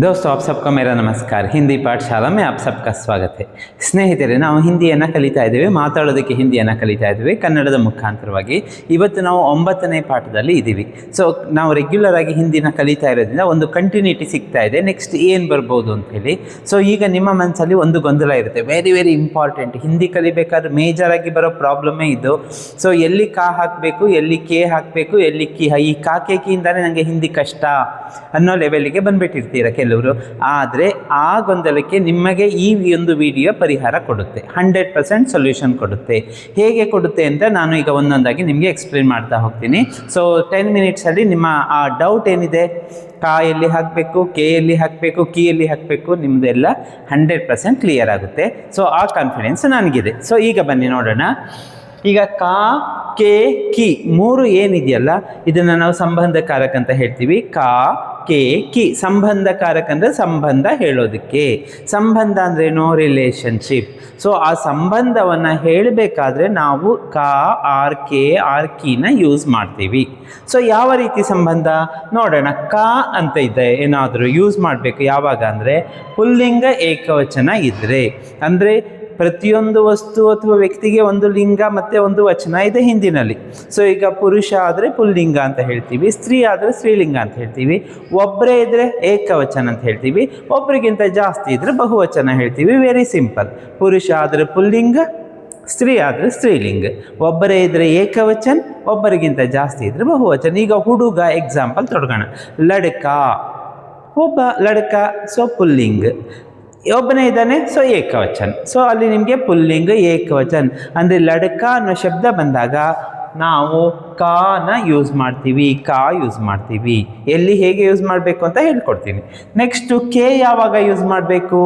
दोस्तों, आप सबका मेरा नमस्कार। ಹಿಂದಿ ಪಾಠಶಾಲಾ में आप सबका स्वागत है। ಸ್ನೇಹಿತರೆ, ನಾವು ಹಿಂದಿಯನ್ನು ಕಲಿತಾ ಇದ್ದೇವೆ, ಮಾತಾಡೋದಕ್ಕೆ ಹಿಂದಿಯನ್ನು ಕಲಿತಾ ಇದ್ದೇವೆ ಕನ್ನಡದ ಮುಖಾಂತರವಾಗಿ. ಇವತ್ತು ನಾವು 9ನೇ ಪಾಠದಲ್ಲಿ ಇದ್ದೀವಿ. ಸೊ ನಾವು ರೆಗ್ಯುಲರ್ ಆಗಿ ಹಿಂದಿನ ಕಲಿತಾ ಇರೋದ್ರಿಂದ ಒಂದು ಕಂಟಿನ್ಯೂಟಿ ಸಿಗ್ತಾ ಇದೆ. ನೆಕ್ಸ್ಟ್ ಏನು ಬರ್ಬೋದು ಅಂತ ಹೇಳಿ. ಸೊ ಈಗ ನಿಮ್ಮ ಮನಸ್ಸಲ್ಲಿ ಒಂದು ಗೊಂದಲ ಇರುತ್ತೆ, ವೆರಿ ಇಂಪಾರ್ಟೆಂಟ್. ಹಿಂದಿ ಕಲಿಬೇಕಾದ್ರೆ ಮೇಜರಾಗಿ ಬರೋ ಪ್ರಾಬ್ಲಮ್ಮೇ ಇದು. ಸೊ ಎಲ್ಲಿ ಕಾ ಹಾಕಬೇಕು, ಎಲ್ಲಿ ಕೆ ಹಾಕಬೇಕು, ಎಲ್ಲಿ ಕಿ, ಈ ಕೆ ಕಿಯಿಂದಾನೇ ನನಗೆ ಹಿಂದಿ ಕಷ್ಟ ಅನ್ನೋ ಲೆವೆಲ್ಗೆ ಬಂದುಬಿಟ್ಟಿರ್ತೀರ ಕೆಲವರು. ಆದರೆ ಆ ಗೊಂದಲಕ್ಕೆ ನಿಮಗೆ ಈ ಒಂದು ವಿಡಿಯೋ ಪರಿಹಾರ ಕೊಡುತ್ತೆ, 100% ಸೊಲ್ಯೂಷನ್ ಕೊಡುತ್ತೆ. ಹೇಗೆ ಕೊಡುತ್ತೆ ಅಂತ ನಾನು ಈಗ ಒಂದೊಂದಾಗಿ ನಿಮಗೆ ಎಕ್ಸ್ಪ್ಲೇನ್ ಮಾಡ್ತಾ ಹೋಗ್ತೀನಿ. ಸೊ 10 ಮಿನಿಟ್ಸಲ್ಲಿ ನಿಮ್ಮ ಆ ಡೌಟ್ ಏನಿದೆ, ಕಾ ಎಲ್ಲಿ ಹಾಕಬೇಕು, ಕೆ ಎಲ್ಲಿ ಹಾಕಬೇಕು, ಕಿ ಎಲ್ಲಿ ಹಾಕಬೇಕು, ನಿಮ್ಮದೆಲ್ಲ 100% ಕ್ಲಿಯರ್ ಆಗುತ್ತೆ. ಸೊ ಆ ಕಾನ್ಫಿಡೆನ್ಸ್ ನನಗಿದೆ. ಸೊ ಈಗ ಬನ್ನಿ ನೋಡೋಣ. ಈಗ ಕಾ, ಕೆ, ಕಿ ಮೂರು ಏನಿದೆಯಲ್ಲ, ಇದನ್ನು ನಾವು ಸಂಬಂಧಕಾರಕ ಅಂತ ಹೇಳ್ತೀವಿ. ಕಾ, ಕೆ, ಕಿ. ಸಂಬಂಧಕಾರಕ ಅಂದರೆ ಸಂಬಂಧ ಹೇಳೋದಕ್ಕೆ. ಸಂಬಂಧ ಅಂದ್ರೇನು? ರಿಲೇಷನ್ಶಿಪ್. ಸೊ ಆ ಸಂಬಂಧವನ್ನು ಹೇಳಬೇಕಾದ್ರೆ ನಾವು ಕಾ ಆರ್ ಕೆ ಆರ್ ಕಿನ ಯೂಸ್ ಮಾಡ್ತೀವಿ. ಸೊ ಯಾವ ರೀತಿ ಸಂಬಂಧ ನೋಡೋಣ. ಕಾ ಅಂತ ಇದೆ ಏನಾದರೂ ಯೂಸ್ ಮಾಡಬೇಕು ಯಾವಾಗ ಅಂದರೆ ಪುಲ್ಲಿಂಗ ಏಕವಚನ ಇದ್ದರೆ. ಅಂದರೆ ಪ್ರತಿಯೊಂದು ವಸ್ತು ಅಥವಾ ವ್ಯಕ್ತಿಗೆ ಒಂದು ಲಿಂಗ ಮತ್ತು ಒಂದು ವಚನ ಇದೆ ಹಿಂದಿನಲ್ಲಿ. ಸೊ ಈಗ ಪುರುಷ ಆದರೆ ಪುಲ್ಲಿಂಗ ಅಂತ ಹೇಳ್ತೀವಿ, ಸ್ತ್ರೀ ಆದರೆ ಸ್ತ್ರೀಲಿಂಗ ಅಂತ ಹೇಳ್ತೀವಿ, ಒಬ್ಬರೇ ಇದ್ದರೆ ಏಕವಚನ ಅಂತ ಹೇಳ್ತೀವಿ, ಒಬ್ಬರಿಗಿಂತ ಜಾಸ್ತಿ ಇದ್ದರೆ ಬಹುವಚನ ಹೇಳ್ತೀವಿ. Very simple. ಪುರುಷ ಆದರೆ ಪುಲ್ಲಿಂಗ, ಸ್ತ್ರೀ ಆದರೆ ಸ್ತ್ರೀಲಿಂಗ. ಒಬ್ಬರೇ ಇದ್ದರೆ ಏಕವಚನ, ಒಬ್ಬರಿಗಿಂತ ಜಾಸ್ತಿ ಇದ್ದರೆ ಬಹುವಚನ. ಈಗ ಹುಡುಗ ಎಕ್ಸಾಂಪಲ್ ತೊಡಗೋಣ. ಲಡ್ಕ, ಒಬ್ಬ ಲಡ್ಕ, ಸೊ ಪುಲ್ಲಿಂಗ್. ಒಬ್ಬನೇ ಇದ್ದಾನೆ, ಸೊ ಏಕವಚನ. ಸೊ ಅಲ್ಲಿ ನಿಮಗೆ ಪುಲ್ಲಿಂಗ ಏಕವಚನ ಅಂದರೆ ಲಡ್ಕ ಅನ್ನೋ ಶಬ್ದ ಬಂದಾಗ ನಾವು ಕಾನ ಯೂಸ್ ಮಾಡ್ತೀವಿ, ಕಾ ಯೂಸ್ ಮಾಡ್ತೀವಿ. ಎಲ್ಲಿ ಹೇಗೆ ಯೂಸ್ ಮಾಡಬೇಕು ಅಂತ ಹೇಳ್ಕೊಡ್ತೀನಿ. ನೆಕ್ಸ್ಟು ಕೆ ಯಾವಾಗ ಯೂಸ್ ಮಾಡಬೇಕು?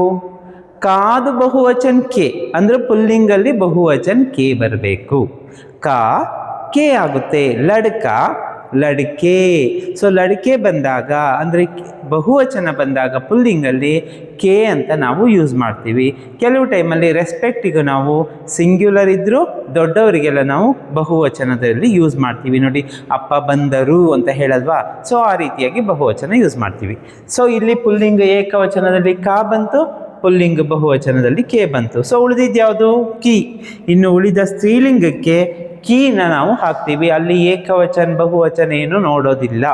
ಕಾದು ಬಹುವಚನ ಕೆ ಅಂದರೆ ಪುಲ್ಲಿಂಗಲ್ಲಿ ಬಹುವಚನ ಕೆ ಬರಬೇಕು. ಕಾ ಕೆ ಆಗುತ್ತೆ. ಲಡ್ಕ ಲಡ್ಕೆ. ಸೊ ಲಡ್ಕೆ ಬಂದಾಗ ಅಂದರೆ ಬಹುವಚನ ಬಂದಾಗ ಪುಲ್ಲಿಂಗಲ್ಲಿ ಕೆ ಅಂತ ನಾವು ಯೂಸ್ ಮಾಡ್ತೀವಿ. ಕೆಲವು ಟೈಮಲ್ಲಿ ರೆಸ್ಪೆಕ್ಟಿಗೂ ನಾವು ಸಿಂಗ್ಯುಲರ್ ಇದ್ದರೂ ದೊಡ್ಡವರಿಗೆಲ್ಲ ನಾವು ಬಹುವಚನದಲ್ಲಿ ಯೂಸ್ ಮಾಡ್ತೀವಿ. ನೋಡಿ, ಅಪ್ಪ ಬಂದರು ಅಂತ ಹೇಳಲ್ವಾ? ಸೊ ಆ ರೀತಿಯಾಗಿ ಬಹುವಚನ ಯೂಸ್ ಮಾಡ್ತೀವಿ. ಸೊ ಇಲ್ಲಿ ಪುಲ್ಲಿಂಗ ಏಕವಚನದಲ್ಲಿ ಕಾ ಬಂತು, ಪುಲ್ಲಿಂಗ ಬಹುವಚನದಲ್ಲಿ ಕೆ ಬಂತು. ಸೊ ಉಳಿದಿದ್ದು ಯಾವುದು? ಕಿ. ಇನ್ನು ಉಳಿದ ಸ್ತ್ರೀಲಿಂಗಕ್ಕೆ ಕೀನ ನಾವು ಹಾಕ್ತೀವಿ. ಅಲ್ಲಿ ಏಕವಚನ ಬಹುವಚನ ಏನು ನೋಡೋದಿಲ್ಲ.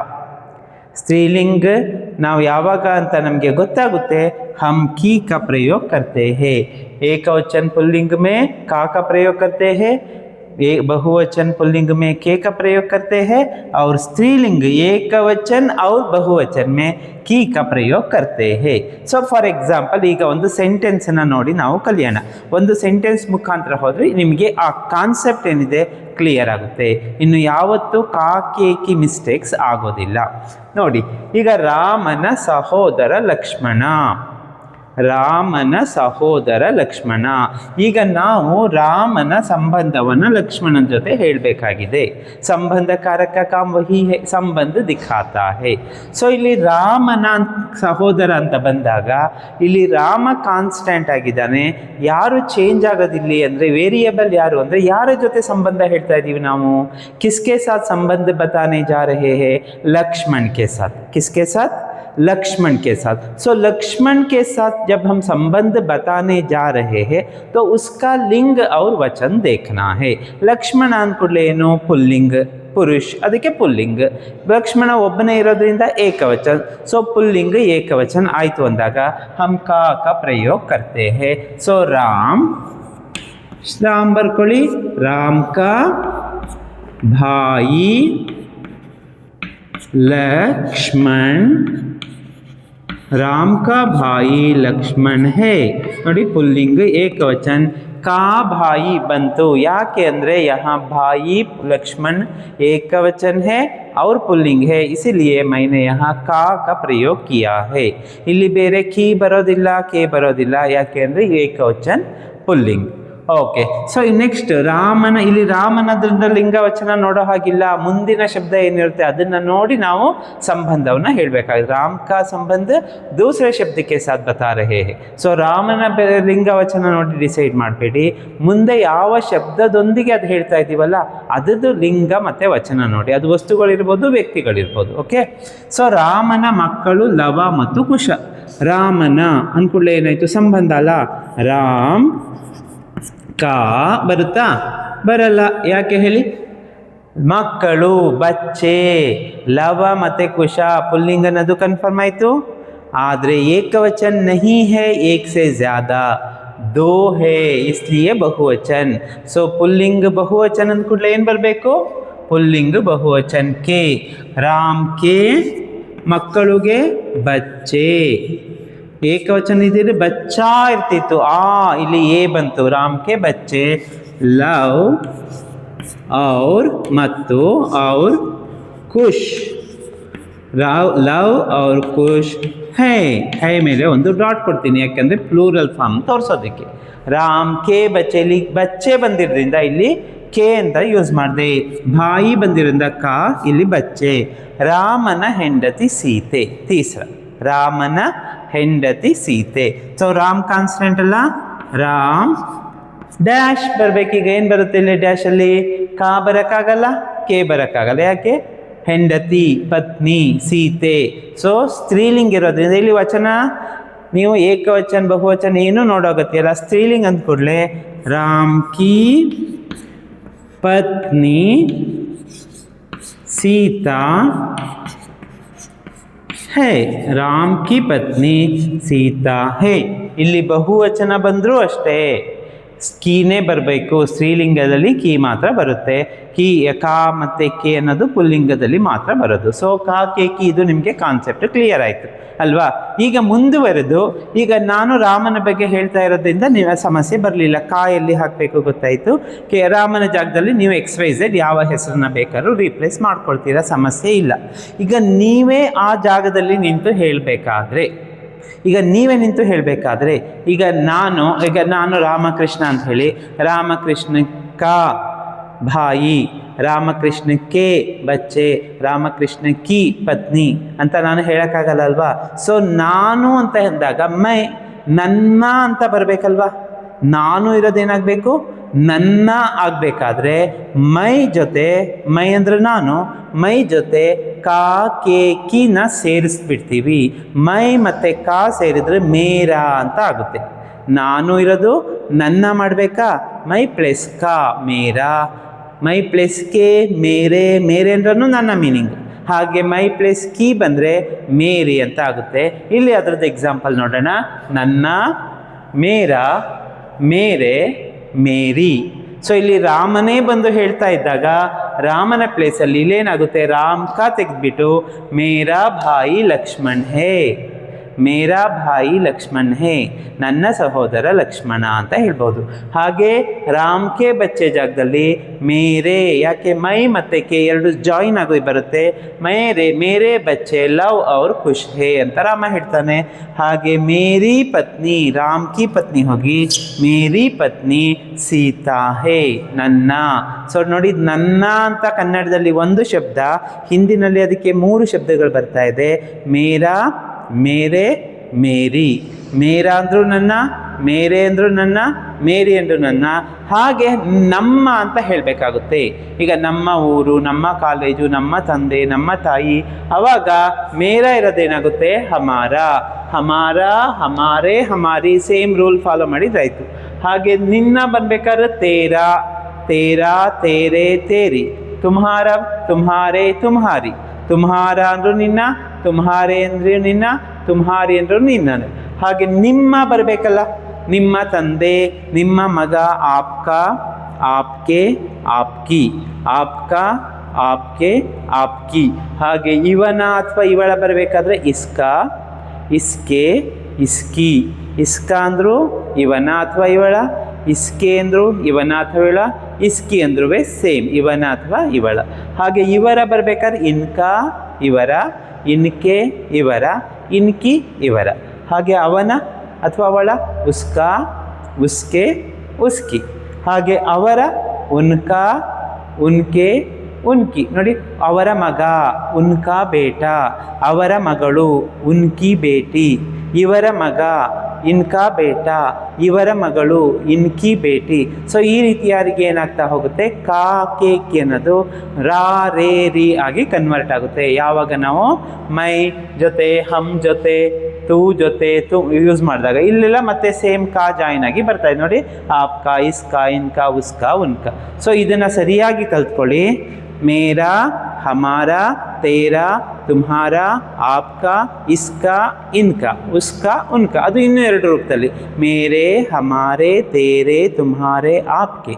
ಸ್ತ್ರೀಲಿಂಗ ನಾವು ಯಾವಾಗ ಅಂತ ನಮಗೆ ಗೊತ್ತಾಗುತ್ತೆ, हम की का प्रयोग करते हैं. ಏಕವಚನ पुल्लिंग में का प्रयोग करते हैं, बहुवचन पुल्लिंग में के का प्रयोग करते हैं, और स्त्रीलिंग ಏಕವಚನ और बहुवचन में की का प्रयोग करते हैं. ಸೊ ಫಾರ್ ಎಕ್ಸಾಂಪಲ್ ಈಗ ಒಂದು ಸೆಂಟೆನ್ಸನ್ನು ನೋಡಿ ನಾವು ಕಲಿಯೋಣ. ಒಂದು ಸೆಂಟೆನ್ಸ್ ಮುಖಾಂತರ ಹೋದರೆ ನಿಮಗೆ ಆ ಕಾನ್ಸೆಪ್ಟ್ ಏನಿದೆ ಕ್ಲಿಯರ್ ಆಗುತ್ತೆ. ಇನ್ನು ಯಾವತ್ತೂ ಕಾ ಕೆ ಕಿ ಮಿಸ್ಟೇಕ್ಸ್ ಆಗೋದಿಲ್ಲ. ನೋಡಿ, ಈಗ ರಾಮನ ಸಹೋದರ ಲಕ್ಷ್ಮಣ. ರಾಮನ ಸಹೋದರ ಲಕ್ಷ್ಮಣ. ಈಗ ನಾವು ರಾಮನ ಸಂಬಂಧವನ್ನು ಲಕ್ಷ್ಮಣನ ಜೊತೆ ಹೇಳಬೇಕಾಗಿದೆ. ಸಂಬಂಧಕಾರಕ ಕಾಮ್ ವಹಿ ಹೈ, ಸಂಬಂಧ ದಿಖಾತಾ ಹೈ. ಸೊ ಇಲ್ಲಿ ರಾಮನ ಸಹೋದರ ಅಂತ ಬಂದಾಗ ಇಲ್ಲಿ ರಾಮ ಕಾನ್ಸ್ಟೆಂಟ್ ಆಗಿದ್ದಾನೆ. ಯಾರು ಚೇಂಜ್ ಆಗೋದಿಲ್ಲ ಅಂದರೆ ವೇರಿಯೇಬಲ್ ಯಾರು ಅಂದರೆ ಯಾರ ಜೊತೆ ಸಂಬಂಧ ಹೇಳ್ತಾ ಇದ್ದೀವಿ ನಾವು? ಕಿಸ್ಕೆ ಸಾಥ್ ಸಂಬಂಧ ಬತಾನೆ ಜಾ ರಹೆ ಹೈ? लक्ष्मण के साथ. किसके साथ? लक्ष्मण के साथ. सो लक्ष्मण के साथ जब हम संबंध बताने जा रहे हैं तो उसका लिंग और वचन देखना है. लक्ष्मण ಅಂದ್ಕೂಡಲೇ ಏನು? ಪುಲ್ಲಿಂಗ, ಪುರುಷ್, ಅದಕ್ಕೆ ಪುಲ್ಲಿಂಗ. ಲಕ್ಷ್ಮಣ ಒಬ್ಬನೇ ಇರೋದ್ರಿಂದ ಏಕವಚನ. ಸೊ ಪುಲ್ಲಿಂಗ ಏಕವಚನ ಆಯಿತು ಅಂದಾಗ ಹಮ್ ಕಾ ಪ್ರಯೋಗ ಕರ್ತೆ ಹೇ. ಸೊ ರಾಮ್ ಬರ್ಕೊಳ್ಳಿ. ರಾಮ್ ಕಾ ಭಾಯಿ लक्ष्मण. राम का भाई लक्ष्मण है. ನೋಡಿ, ಪುಲ್ಲಿಂಗ ಏಕವಚನ. ಕಾ ಭಾಯಿ ಬಂತು ಯಾಕೆ ಅಂದರೆ यहाँ भाई लक्ष्मण ಏಕವಚನ है और पुल्लिंग है, इसीलिए मैंने यहाँ का प्रयोग किया है. ಇಲ್ಲಿ ಬೇರೆ ಕಿ ಬರೋದಿಲ್ಲ, ಕೆ ಬರೋದಿಲ್ಲ. ಯಾಕೆ ಅಂದರೆ ಏಕವಚನ ಪುಲ್ಲಿಂಗ್. ಓಕೆ. ಸೊ ನೆಕ್ಸ್ಟ್ ರಾಮನ, ಇಲ್ಲಿ ರಾಮನದ್ರಿಂದ ಲಿಂಗವಚನ ನೋಡೋ ಹಾಗಿಲ್ಲ, ಮುಂದಿನ ಶಬ್ದ ಏನಿರುತ್ತೆ ಅದನ್ನು ನೋಡಿ ನಾವು ಸಂಬಂಧವನ್ನು ಹೇಳಬೇಕಾಗುತ್ತೆ. ರಾಮ್ ಕಾ ಸಂಬಂಧ ದೂಸರೆ ಶಬ್ದಕ್ಕೆ ಸಾಥ್ ಬತಾ ರಹೆ ಹೇ. ಸೊ ರಾಮನ ಲಿಂಗವಚನ ನೋಡಿ ಡಿಸೈಡ್ ಮಾಡಬೇಡಿ, ಮುಂದೆ ಯಾವ ಶಬ್ದದೊಂದಿಗೆ ಅದು ಹೇಳ್ತಾ ಇದ್ದೀವಲ್ಲ ಅದದ್ದು ಲಿಂಗ ಮತ್ತು ವಚನ ನೋಡಿ. ಅದು ವಸ್ತುಗಳಿರ್ಬೋದು, ವ್ಯಕ್ತಿಗಳಿರ್ಬೋದು. ಓಕೆ. ಸೊ ರಾಮನ ಮಕ್ಕಳು ಲವ ಮತ್ತು ಕುಶ. ರಾಮನ ಅಂದ್ಕೊಳ್ಳೆ ಏನಾಯಿತು, ಸಂಬಂಧ ಅಲ್ಲ. ರಾಮ್ ಕಾ ಬರುತ್ತಾ? ಬರಲ್ಲ. ಯಾಕೆ ಹೇಳಿ? ಮಕ್ಕಳು, ಬಚ್ಚೆ, ಲವ ಮತ್ತು ಕುಶ ಪುಲ್ಲಿಂಗನದು ಕನ್ಫರ್ಮ್ ಆಯಿತು. ಆದರೆ ಏಕವಚನ್ ನಹಿ ಹೈ, ಏಕ್ ಸೆ ಜ್ಯಾದಾ, ದೋ ಹೇ, ಇಸ್ಲಿಯೇ ಬಹುವಚನ್. ಸೊ ಪುಲ್ಲಿಂಗ ಬಹುವಚನ್ ಅಂದ್ಕೂಡಲೇ ಏನು ಬರಬೇಕು? ಪುಲ್ಲಿಂಗ ಬಹುವಚನ್ ಕೆ. ರಾಮ್ ಕೆ ಮಕ್ಕಳಿಗೆ ಬಚ್ಚೆ. ಏಕವಚನ ಇದ್ದರೆ ಬಚ್ಚಾ ಇರ್ತಿತ್ತು. ಇಲ್ಲಿ ಎ ಬಂತು. ರಾಮ್ ಕೆ ಬಚ್ಚೆ, ಲವ್ ಔರ್ ಮತ್ತು ಔರ್ ಖುಷ್. ಲವ್ ಔರ್ ಖುಷ್ ಹೈ. ಹೈ ಮೇಲೆ ಒಂದು ಡಾಟ್ ಕೊಡ್ತೀನಿ, ಯಾಕಂದರೆ ಪ್ಲೂರಲ್ ಫಾರ್ಮ್ ತೋರಿಸೋದಕ್ಕೆ. ರಾಮ್ ಕೆ ಬಚ್ಚೆಲಿ ಬಚ್ಚೆ ಬಂದಿರೋದ್ರಿಂದ ಇಲ್ಲಿ ಕೆ ಅಂತ ಯೂಸ್ ಮಾಡಿದೆ. ಭಾಯಿ ಬಂದಿರೋದ್ರಿಂದ ಕಾ, ಇಲ್ಲಿ ಬಚ್ಚೆ. ರಾಮನ ಹೆಂಡತಿ ಸೀತೆ. ತೀಸರ ರಾಮನ ಹೆಂಡತಿ ಸೀತೆ. ಸೊ ರಾಮ್ ಕಾನ್ಸ್ಟೆಂಟ್ ಅಲ್ಲ, ರಾಮ್ ಡ್ಯಾಶ್ ಬರಬೇಕೀಗ. ಏನು ಬರುತ್ತೆ ಇಲ್ಲಿ ಡ್ಯಾಶಲ್ಲಿ? ಕಾ ಬರೋಕ್ಕಾಗಲ್ಲ, ಕೆ ಬರೋಕ್ಕಾಗಲ್ಲ. ಯಾಕೆ? ಹೆಂಡತಿ, ಪತ್ನಿ, ಸೀತೆ. ಸೊ ಸ್ತ್ರೀಲಿಂಗ ಇರೋದ್ರಿಂದ ಇಲ್ಲಿ ವಚನ ನೀವು ಏಕವಚನ ಬಹುವಚನ ಏನೂ ನೋಡೋಗತ್ತಿಲ್ಲ. ಸ್ತ್ರೀಲಿಂಗ ಅಂದ ಕೂಡಲೇ ರಾಮ್ ಕಿ ಪತ್ನಿ ಸೀತಾ ಹೇ. ರಾಮ್ ಕಿ ಪತ್ನಿ ಸೀತಾ ಹೇ. ಇಲ್ಲಿ ಬಹುವಚನ ಬಂದರೂ ಅಷ್ಟೇ ಕೀನೇ ಬರಬೇಕು. ಸ್ತ್ರೀಲಿಂಗದಲ್ಲಿ ಕೀ ಮಾತ್ರ ಬರುತ್ತೆ. ಕೀ ಕಾ ಮತ್ತು ಕೆ ಅನ್ನೋದು ಪುಲ್ಲಿಂಗದಲ್ಲಿ ಮಾತ್ರ ಬರೋದು. ಸೊ ಕಾ ಕೆ ಕಿ ಇದು ನಿಮಗೆ ಕಾನ್ಸೆಪ್ಟ್ ಕ್ಲಿಯರ್ ಆಯಿತು ಅಲ್ವಾ? ಈಗ ಮುಂದುವರೆದು, ಈಗ ನಾನು ರಾಮನ ಬಗ್ಗೆ ಹೇಳ್ತಾ ಇರೋದ್ರಿಂದ ನೀವು ಸಮಸ್ಯೆ ಬರಲಿಲ್ಲ. ಕಾ ಎಲ್ಲಿ ಹಾಕಬೇಕು ಗೊತ್ತಾಯಿತು. ರಾಮನ ಜಾಗದಲ್ಲಿ ನೀವು XYZ ಯಾವ ಹೆಸರನ್ನ ಬೇಕಾದ್ರೂ ರೀಪ್ಲೇಸ್ ಮಾಡ್ಕೊಳ್ತೀರಾ, ಸಮಸ್ಯೆ ಇಲ್ಲ. ಈಗ ನೀವೇ ಆ ಜಾಗದಲ್ಲಿ ನಿಂತು ಹೇಳಬೇಕಾದ್ರೆ, ಈಗ ನಾನು ರಾಮಕೃಷ್ಣ ಅಂತ ಹೇಳಿ, ರಾಮಕೃಷ್ಣ ಕಾ ಭಾಯಿ, ರಾಮಕೃಷ್ಣ ಕೆ ಬಚ್ಚೆ, ರಾಮಕೃಷ್ಣ ಕಿ ಪತ್ನಿ ಅಂತ ನಾನು ಹೇಳೋಕ್ಕಾಗಲ್ಲ ಅಲ್ವಾ? ಸೊ ನಾನು ಅಂತ ಹೇಳಿದಾಗ ನನ್ನ ಅಂತ ಬರಬೇಕಲ್ವಾ? ನಾನು ಇರೋದೇನಾಗಬೇಕು? ನನ್ನ ಆಗಬೇಕಾದ್ರೆ ಜೊತೆ ಅಂದರೆ ನಾನು, ಜೊತೆ ಕಾ ಕೆ ಕಿನ ಸೇರಿಸ್ಬಿಡ್ತೀವಿ. ಮತ್ತು ಕಾ ಸೇರಿದ್ರೆ ಮೇರಾ ಅಂತ ಆಗುತ್ತೆ. ನಾನು ಇರೋದು ನನ್ನ ಮಾಡಬೇಕಾ? ಪ್ಲಸ್ ಕಾ ಮೇರಾ, ಪ್ಲಸ್ ಕೆ ಮೇರೆ ಅಂದ್ರೂ ನನ್ನ ಮೀನಿಂಗ್. ಹಾಗೆ ಪ್ಲಸ್ ಕಿ ಬಂದರೆ ಮೇರಿ ಅಂತ ಆಗುತ್ತೆ. ಇಲ್ಲಿ ಅದರದ್ದು ಎಕ್ಸಾಂಪಲ್ ನೋಡೋಣ. ನನ್ನ, ಮೇರಾ, ಮೇರೆ, ಮೇರಿ. ಸೊ ಇಲ್ಲಿ ರಾಮನೇ ಬಂದು ಹೇಳ್ತಾ ಇದ್ದಾಗ ರಾಮನ ಪ್ಲೇಸಲ್ಲಿ ಇಲ್ಲೇನಾಗುತ್ತೆ? ರಾಮ್ ಕಾ ತೆಗೆದ್ಬಿಟ್ಟು ಮೇರಾ ಭಾಯಿ ಲಕ್ಷ್ಮಣ್ ಹೇ, ಮೇರಾ ಭಾಯಿ ಲಕ್ಷ್ಮಣ್ ಹೇ, ನನ್ನ ಸಹೋದರ ಲಕ್ಷ್ಮಣ ಅಂತ ಹೇಳ್ಬೋದು. ಹಾಗೆ ರಾಮ್ ಕೆ ಬಚ್ಚೆ ಜಾಗದಲ್ಲಿ ಮೇರೆ, ಯಾಕೆ ಮತ್ತು ಕೆ ಎರಡು ಜಾಯಿನ್ ಆಗಿ ಬರುತ್ತೆ. ಮೇರೆ ಬಚ್ಚೆ ಲವ್ ಔರ್ ಖುಷ್ ಹೇ ಅಂತ ರಾಮ ಹೇಳ್ತಾನೆ. ಹಾಗೆ ಮೇರಿ ಪತ್ನಿ, ರಾಮ್ ಕಿ ಪತ್ನಿ ಹೋಗಿ ಮೇರಿ ಪತ್ನಿ ಸೀತಾ ಹೇ, ನನ್ನ. ಸೊ ನೋಡಿ, ನನ್ನ ಅಂತ ಕನ್ನಡದಲ್ಲಿ ಒಂದು ಶಬ್ದ, ಹಿಂದಿನಲ್ಲಿ ಅದಕ್ಕೆ 3 ಶಬ್ದಗಳು ಬರ್ತಾ ಇದೆ. ಮೇರಾ, ಮೇರೆ, ಮೇರಿ. ಮೇರಾ ಅಂದರೂ ನನ್ನ, ಮೇರೆ ಅಂದರೂ ನನ್ನ, ಮೇರಿ ಅಂದರೂ ನನ್ನ. ಹಾಗೆ ನಮ್ಮ ಅಂತ ಹೇಳಬೇಕಾಗುತ್ತೆ. ಈಗ ನಮ್ಮ ಊರು, ನಮ್ಮ ಕಾಲೇಜು, ನಮ್ಮ ತಂದೆ, ನಮ್ಮ ತಾಯಿ. ಆವಾಗ ಮೇರಾ ಇರೋದೇನಾಗುತ್ತೆ? ಹಮಾರ. ಹಮಾರ, ಹಮಾರೆ, ಹಮಾರಿ ಸೇಮ್ ರೂಲ್ ಫಾಲೋ ಮಾಡಿದ್ರಾಯ್ತು. ಹಾಗೆ ನಿನ್ನ ಬರಬೇಕಾದ್ರೆ ತೇರಾ, ತೇರಾ, ತೇರೆ, ತೇರಿ. ತುಮ್ಹಾರ, ತುಮ್ಹಾರೆ, ತುಮ್ಹಾರಿ. ತುಮ್ಹಾರ ಅಂದರೂ ನಿನ್ನ, ತುಮ್ಹಾರೆ ಅಂದ್ರೆ ನಿನ್ನ, ತುಮ್ಹಾರಿ ಅಂದರೂ ನಿನ್ನ. ಹಾಗೆ ನಿಮ್ಮ ಬರಬೇಕಲ್ಲ, ನಿಮ್ಮ ತಂದೆ, ನಿಮ್ಮ ಮಗ, ಆಪ್ಕಾ, ಆಪ್ಕೆ, ಆಪ್ಕಿ, ಆಪ್ಕಾ, ಆಪ್ಕೆ, ಆಪ್ಕಿ. ಹಾಗೆ ಇವನ ಅಥವಾ ಇವಳ ಬರಬೇಕಾದ್ರೆ ಇಸ್ಕಾ, ಇಸ್ಕೆ, ಇಸ್ಕಿ. ಇಸ್ಕಾ ಅಂದರು ಇವನ ಅಥವಾ ಇವಳ, ಇಸ್ಕೆ ಅಂದರು ಇವನ ಅಥವಾ ಇವಳ, ಇಸ್ಕಿ ಅಂದ್ರೂ ಸೇಮ್ ಇವನ ಅಥವಾ ಇವಳ. ಹಾಗೆ ಇವರ ಬರಬೇಕಾದ್ರೆ ಇನ್ಕಾ, ಇವರ, ಇನ್ಕೆ, ಇವರ, ಇನ್ಕಿ, ಇವರ. ಹಾಗೆ ಅವನ ಅಥವಾ ಅವಳ ಉಸ್ಕಾ, ಉಸ್ಕೆ, ಉಸ್ಕಿ. ಹಾಗೆ ಅವರ ಉನ್ಕಾ, ಉನ್ಕೆ, ಉನ್ಕಿ. ನೋಡಿ, ಅವರ ಮಗ ಉನ್ಕಾ ಬೇಟಾ, ಅವರ ಮಗಳು ಉನ್ಕಿ ಬೇಟಿ, ಇವರ ಮಗ ಇನ್ಕಾ ಬೇಟಾ, ಇವರ ಮಗಳು ಇನ್ಕಿ ಬೇಟಿ. ಸೊ ಈ ರೀತಿಯಾಗಿ ಏನಾಗ್ತಾ ಹೋಗುತ್ತೆ, ಕಾ ಕೆ ಕಿ ಅನ್ನೋದು ರಾ ರೇ ರಿ ಆಗಿ ಕನ್ವರ್ಟ್ ಆಗುತ್ತೆ ಯಾವಾಗ ನಾವು ಮೈ ಜೊತೆ, ಹಮ್ ಜೊತೆ, ತೂ ಜೊತೆ ತು ಯೂಸ್ ಮಾಡಿದಾಗ. ಇಲ್ಲೆಲ್ಲ ಮತ್ತೆ ಸೇಮ್ ಕಾ ಜಾಯಿನ್ ಆಗಿ ಬರ್ತಾ ಇದೆ ನೋಡಿ, ಆಪ್ಕಾ, ಇಸ್ಕಾ, ಇನ್ಕಾ, ಉಸ್ಕಾ, ಉನ್ಕಾ. ಸೊ ಇದನ್ನು ಸರಿಯಾಗಿ ಕಲ್ತ್ಕೊಳ್ಳಿ. ಮೇರಾ, ಹಮಾರಾ, ತೇರಾ, ತುಮ್ಹಾರಾ, ಆಪ್ಕಾ, ಇಸ್ಕಾ, ಇನ್ಕಾ, ಉಸ್ಕಾ, ಉನ್ಕಾ. ಅದು ಇನ್ನೂ 2 ರೂಪದಲ್ಲಿ, ಮೇರೆ, ಹಮಾರೆ, ತೇರೆ, ತುಮ್ಹಾರೆ, ಆಪ್ಕೆ,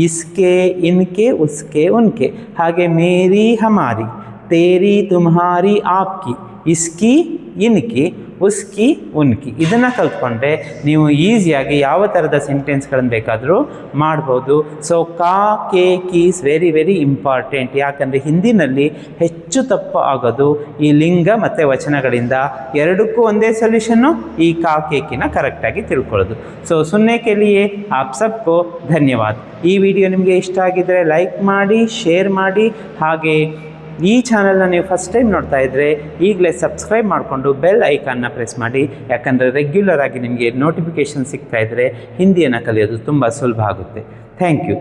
ಇಸ್ಕೆ, ಇನ್ಕೆ, ಉಸ್ಕೆ, ಉನ್ಕೆ. ಹಾಗೆ ಮೇರಿ, ಹಮಾರಿ, ತೇರಿ, ತುಮ್ಹಾರಿ, ಆಪ್ಕಿ, ಇಸ್ಕಿ, ಇನ್ಕಿ, ಉಸ್ಕಿ, ಉನ್ಕಿ. ಇದನ್ನು ಕಲ್ತ್ಕೊಂಡ್ರೆ ನೀವು ಈಸಿಯಾಗಿ ಯಾವ ಥರದ ಸೆಂಟೆನ್ಸ್ಗಳನ್ನು ಬೇಕಾದರೂ ಮಾಡ್ಬೋದು. ಸೊ ಕಾ K Ki is very very important. ಯಾಕಂದರೆ ಹಿಂದಿನಲ್ಲಿ ಹೆಚ್ಚು ತಪ್ಪು ಆಗೋದು ಈ ಲಿಂಗ ಮತ್ತು ವಚನಗಳಿಂದ. ಎರಡಕ್ಕೂ ಒಂದೇ ಸೊಲ್ಯೂಷನ್ನು, ಈ ಕಾ ಕೆ ಕಿನ ಕರೆಕ್ಟಾಗಿ ತಿಳ್ಕೊಳ್ಳೋದು. ಸೊ ಸುನ್ನೆ ಕೆ ಲಿಯೆ ಆಪ್ ಸಬ್ಕೋ ಧನ್ಯವಾದ. ಈ ವಿಡಿಯೋ ನಿಮಗೆ ಇಷ್ಟ ಆಗಿದ್ದರೆ ಲೈಕ್ ಮಾಡಿ, ಶೇರ್ ಮಾಡಿ. ಹಾಗೆ ಈ ಚಾನಲ್ನ ನೀವು ಫಸ್ಟ್ ಟೈಮ್ ನೋಡ್ತಾ ಇದ್ದರೆ ಈಗಲೇ ಸಬ್ಸ್ಕ್ರೈಬ್ ಮಾಡಿಕೊಂಡು ಬೆಲ್ ಐಕಾನ್ನ ಪ್ರೆಸ್ ಮಾಡಿ. ಯಾಕಂದರೆ ರೆಗ್ಯುಲರ್ ಆಗಿ ನಿಮಗೆ ನೋಟಿಫಿಕೇಷನ್ ಸಿಗ್ತಾ ಇದ್ದರೆ ಹಿಂದಿಯನ್ನು ಕಲಿಯೋದು ತುಂಬ ಸುಲಭ ಆಗುತ್ತೆ. Thank you.